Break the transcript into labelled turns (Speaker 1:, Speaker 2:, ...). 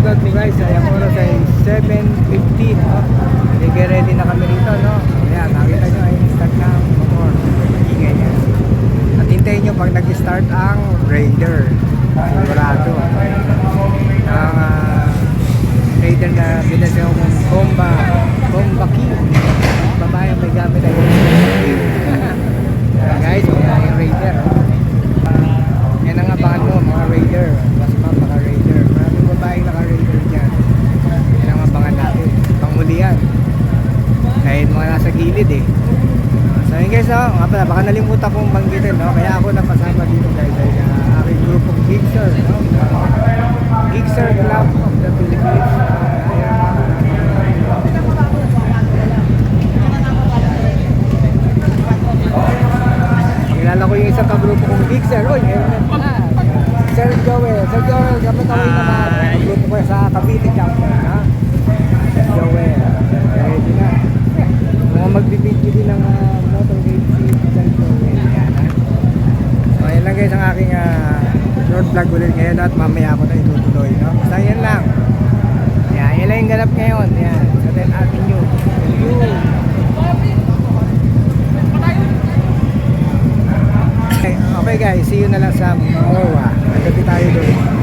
Speaker 1: vlog mo guys. Ayan po ay 7:15, no? Sige, ready na kami rito, no? Ayan, nakita nyo ay start na ang motor. Ingay yan. At hintayin nyo pag nag-start ang Raider. Sigurado. Ang Raider na binasya kong Bomba King. Babae may gamit ay guys, yung Raider. Yan ang abangan mo, mga Raider. Mas mga Raider. Maraming babaeng naka-Raider dyan. Yan ang abangan natin. Panghuli yan. Kahit mga nasa gilid eh. So yun guys, no? Nga pala, baka nalimutan kong banggitin, no? Kaya ako napasama dito guys ay aking grupong Gigster, no? Gigster Club of the Philippines. Kilala ko yung isang kagrupo kong Gigster. Uy, Sir Joel. Sir Joel, kapag tawin naman. Ang grupo ko sa Cavite Chapter, ha? Sir Joel. Ready na. Mga magbibidyo din ng motor game si Sir Joel. Yan, ha? So, ayan lang guys ang aking short vlog ulit ngayon at mamaya ako na itutuloy, no? Basta yan lang. Yan, yan lang yung ganap ngayon. Yan, sa 10th Avenue. Okay guys, see you na lang sa MOA. Nagabi tayo doon.